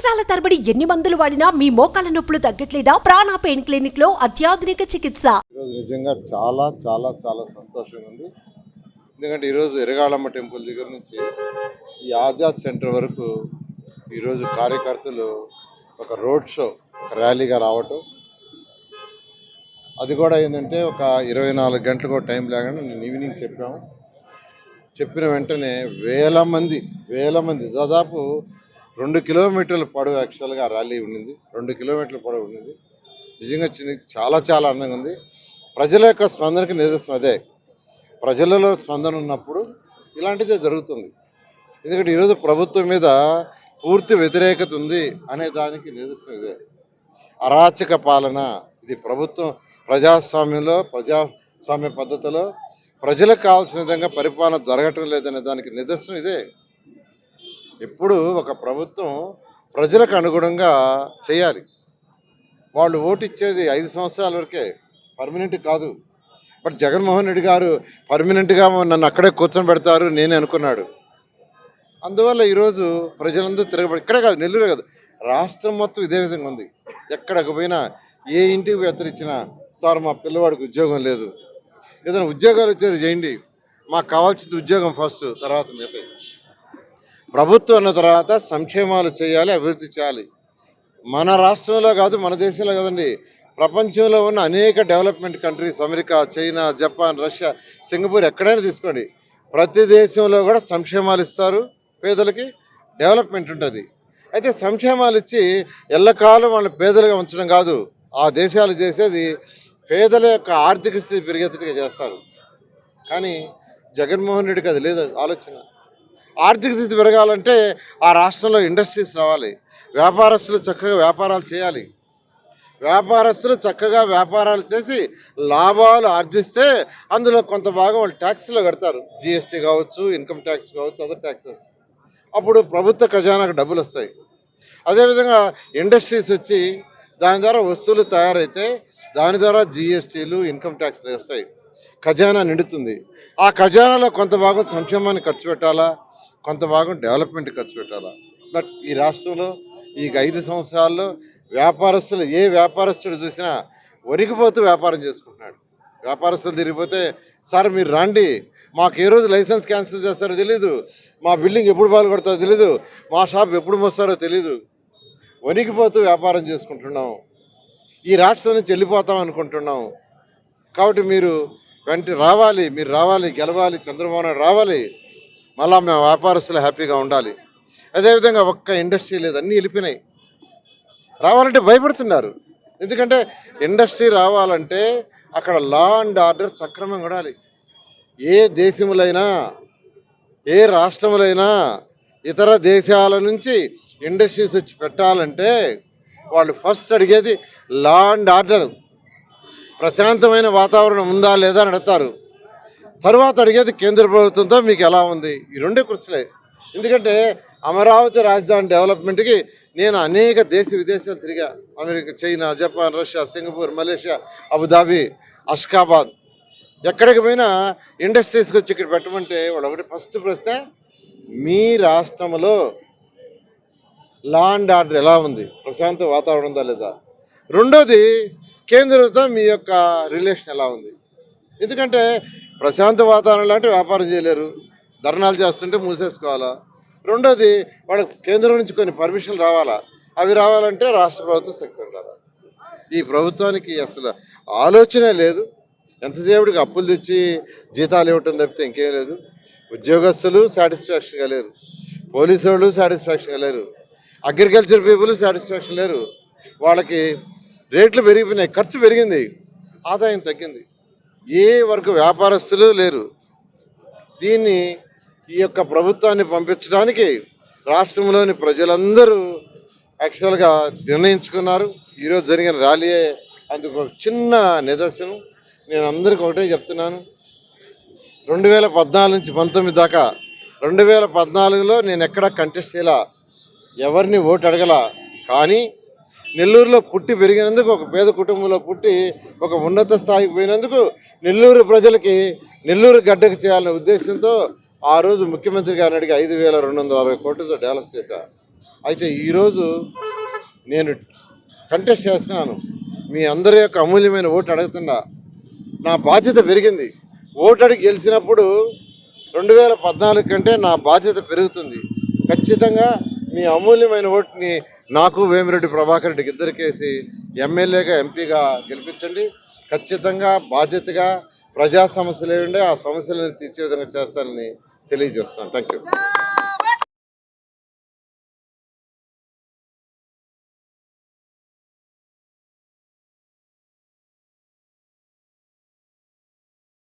సంవత్సరాల తరబడి ఎన్ని మందులు వాడినా మీ మోకాల నొప్పులు తగ్గట్లేదా? ప్రాణ పెయిన్ క్లినిక్ లో అత్యాధునిక చికిత్స. నిజంగా చాలా చాలా చాలా సంతోషంగా ఉంది. ఎందుకంటే ఈరోజు ఎరగాళమ్మ టెంపుల్ దగ్గర నుంచి ఈ ఆజాద్ సెంటర్ వరకు ఈరోజు కార్యకర్తలు ఒక రోడ్ షో, ఒక ర్యాలీగా రావటం, అది కూడా ఏంటంటే ఒక 24 గంటలకు టైం లేకుండా నేను ఈవినింగ్ చెప్పిన వెంటనే వేల మంది దాదాపు 2 కిలోమీటర్ల పొడవు యాక్చువల్గా ర్యాలీ ఉండింది. 2 కిలోమీటర్ల పొడవు ఉండింది. నిజంగా చాలా చాలా అందంగా ఉంది. ప్రజల యొక్క స్పందనకి నిదర్శనం అదే. ప్రజలలో స్పందన ఉన్నప్పుడు ఇలాంటిదే జరుగుతుంది. ఎందుకంటే ఈరోజు ప్రభుత్వం మీద పూర్తి వ్యతిరేకత ఉంది అనే దానికి నిదర్శనం ఇదే. అరాచక పాలన ఇది. ప్రభుత్వం ప్రజాస్వామ్య పద్ధతిలో ప్రజలకు కావాల్సిన విధంగా పరిపాలన జరగటం లేదనే దానికి నిదర్శనం ఇదే. ఎప్పుడు ఒక ప్రభుత్వం ప్రజలకు అనుగుణంగా చేయాలి. వాళ్ళు ఓటు ఇచ్చేది 5 సంవత్సరాల వరకే, పర్మనెంట్ కాదు. బట్ జగన్మోహన్ రెడ్డి గారు పర్మనెంట్గా నన్ను అక్కడే కూర్చొని పెడతారు నేనే అనుకున్నాడు. అందువల్ల ఈరోజు ప్రజలందరూ తిరగబడి, ఇక్కడే కాదు, నెల్లూరే కాదు, రాష్ట్రం మొత్తం ఇదే విధంగా ఉంది. ఎక్కడికి పోయినా ఏ ఇంటికి ఎత్తరిచ్చినా, సార్ మా పిల్లవాడికి ఉద్యోగం లేదు, ఏదైనా ఉద్యోగాలు వచ్చారు చేయండి, మాకు కావాల్సింది ఉద్యోగం ఫస్ట్, తర్వాత మిగతా. ప్రభుత్వం అన్న తర్వాత సంక్షేమాలు చేయాలి, అభివృద్ధి చేయాలి. మన రాష్ట్రంలో కాదు, మన దేశంలో కాదండి, ప్రపంచంలో ఉన్న అనేక development countries, America, China, Japan, Russia, Singapore, ఎక్కడైనా తీసుకోండి, ప్రతి దేశంలో కూడా సంక్షేమాలు ఇస్తారు, పేదలకి డెవలప్మెంట్ ఉంటుంది. అయితే సంక్షేమాలు ఇచ్చి ఎల్లకాలం వాళ్ళని పేదలుగా ఉంచడం కాదు, ఆ దేశాలు చేసేది పేదల యొక్క ఆర్థిక స్థితి పెరిగేట్టుగా చేస్తారు. కానీ జగన్మోహన్ రెడ్డికి అది లేదు ఆలోచన. ఆర్థిక స్థితి పెరగాలంటే ఆ రాష్ట్రంలో ఇండస్ట్రీస్ రావాలి, వ్యాపారస్తులు చక్కగా వ్యాపారాలు చేయాలి. వ్యాపారస్తులు చక్కగా వ్యాపారాలు చేసి లాభాలు ఆర్జిస్తే అందులో కొంత భాగం వాళ్ళు ట్యాక్స్లో కడతారు. జిఎస్టీ కావచ్చు, ఇన్కమ్ ట్యాక్స్ కావచ్చు, అదర్ ట్యాక్సెస్. అప్పుడు ప్రభుత్వ ఖజానాకు డబ్బులు వస్తాయి. అదేవిధంగా ఇండస్ట్రీస్ వచ్చి దాని ద్వారా వస్తువులు తయారైతే దాని ద్వారా జిఎస్టీలు, ఇన్కమ్ ట్యాక్స్లు వస్తాయి, ఖజానా నిండుతుంది. ఆ ఖజానాలో కొంత భాగం సంక్షేమాన్ని ఖర్చు పెట్టాలా, కొంత భాగం డెవలప్మెంట్ ఖర్చు పెట్టాలా. బట్ ఈ రాష్ట్రంలో ఈ 5 సంవత్సరాల్లో వ్యాపారస్తులు, ఏ వ్యాపారస్తుడు చూసినా వణికిపోతూ వ్యాపారం చేసుకుంటున్నాడు. వ్యాపారస్తులు తిరిగిపోతే, సార్ మీరు రండి, మాకు ఏ రోజు లైసెన్స్ క్యాన్సిల్ చేస్తారో తెలీదు, మా బిల్డింగ్ ఎప్పుడు పాల్గొడతారో తెలీదు, మా షాప్ ఎప్పుడు మోస్తారో తెలీదు, వణికిపోతూ వ్యాపారం చేసుకుంటున్నాము. ఈ రాష్ట్రం నుంచి వెళ్ళిపోతాం అనుకుంటున్నాము. కాబట్టి మీరు మీరు రావాలి, గెలవాలి, చంద్రబాబు నాయుడు రావాలి, మళ్ళా మేము వ్యాపారస్తులు హ్యాపీగా ఉండాలి. అదేవిధంగా ఒక్క ఇండస్ట్రీ లేదు, అన్నీ వెళ్ళిపోయినాయి. రావాలంటే భయపడుతున్నారు. ఎందుకంటే ఇండస్ట్రీ రావాలంటే అక్కడ లా అండ్ ఆర్డర్ సక్రమంగా ఉండాలి. ఏ దేశములైనా, ఏ రాష్ట్రములైనా ఇతర దేశాల నుంచి ఇండస్ట్రీస్ వచ్చి పెట్టాలంటే వాళ్ళు ఫస్ట్ అడిగేది లా అండ్ ఆర్డర్, ప్రశాంతమైన వాతావరణం ఉందా లేదా అని అడుగుతారు. తర్వాత అడిగేది కేంద్ర ప్రభుత్వంతో మీకు ఎలా ఉంది. ఈ 2 కుర్చీలే. ఎందుకంటే అమరావతి రాజధాని డెవలప్మెంట్కి నేను అనేక విదేశాలు తిరిగా. America, China, Japan, Russia, Singapore, Malaysia, Abu Dhabi, Ashgabat, ఎక్కడికి పోయినా ఇండస్ట్రీస్కి వచ్చి ఇక్కడ పెట్టమంటే వాళ్ళు ఒకటి ఫస్ట్ ప్రశ్న, మీ రాష్ట్రంలో లా అండ్ ఆర్డర్ ఎలా ఉంది, ప్రశాంత వాతావరణం ఉందా లేదా. రెండోది, కేంద్రంతో మీ యొక్క రిలేషన్ ఎలా ఉంది. ఎందుకంటే ప్రశాంత వాతావరణం లాంటి వ్యాపారం చేయలేరు, ధర్నాలు చేస్తుంటే మూసేసుకోవాలా. రెండోది, వాళ్ళకి కేంద్రం నుంచి కొన్ని పర్మిషన్లు రావాలా, అవి రావాలంటే రాష్ట్ర ప్రభుత్వం సెక్టర్ రావాలి. ఈ ప్రభుత్వానికి అసలు ఆలోచనే లేదు. ఎంతసేపటికి అప్పులు తెచ్చి జీతాలు ఇవ్వటం తప్పితే ఇంకేం లేదు. ఉద్యోగస్తులు సాటిస్ఫాక్షన్గా లేరు, పోలీసు వాళ్ళు సాటిస్ఫాక్షన్గా లేరు, అగ్రికల్చర్ పీపుల్ సాటిస్ఫాక్షన్ లేరు. వాళ్ళకి రేట్లు పెరిగిపోయినాయి, ఖర్చు పెరిగింది, ఆదాయం తగ్గింది. ఏ వరకు వ్యాపారస్తులు లేరు. ఈ యొక్క ప్రభుత్వాన్ని పంపించడానికి రాష్ట్రంలోని ప్రజలందరూ యాక్చువల్గా నిర్ణయించుకున్నారు. ఈరోజు జరిగిన ర్యాలీయే అందుకు ఒక చిన్న నిదర్శనం. నేను అందరికీ ఒకటే చెప్తున్నాను, 2014 నుంచి 19 దాకా, 2014లో నేను ఎక్కడా కంటెస్ట్ చేయాల, ఎవరిని ఓటు అడగల. కానీ నెల్లూరులో పుట్టి పెరిగినందుకు, ఒక పేద కుటుంబంలో పుట్టి ఒక ఉన్నత స్థాయికి పోయినందుకు నెల్లూరు ప్రజలకి, నెల్లూరు గడ్డకు చేయాలనే ఉద్దేశంతో ఆ రోజు ముఖ్యమంత్రి గారిని అడిగి 5,260 కోట్లతో డెవలప్ చేశారు. అయితే ఈరోజు నేను కంటెస్ట్ చేస్తున్నాను. మీ అందరి యొక్క అమూల్యమైన ఓటు అడుగుతున్నా. నా బాధ్యత పెరిగింది. ఓటు అడిగి గెలిచినప్పుడు 2014 కంటే నా బాధ్యత పెరుగుతుంది. ఖచ్చితంగా మీ అమూల్యమైన ఓటుని నాకు వేమిరెడ్డి ప్రభాకర్ రెడ్డికి ఇద్దరికేసి ఎమ్మెల్యేగా ఎంపీగా గెలిపించండి. ఖచ్చితంగా బాధ్యతగా ప్రజా సమస్యలు ఏముండే ఆ సమస్యలను తీర్చే విధంగా చేస్తానని తెలియజేస్తున్నాను. Thank you.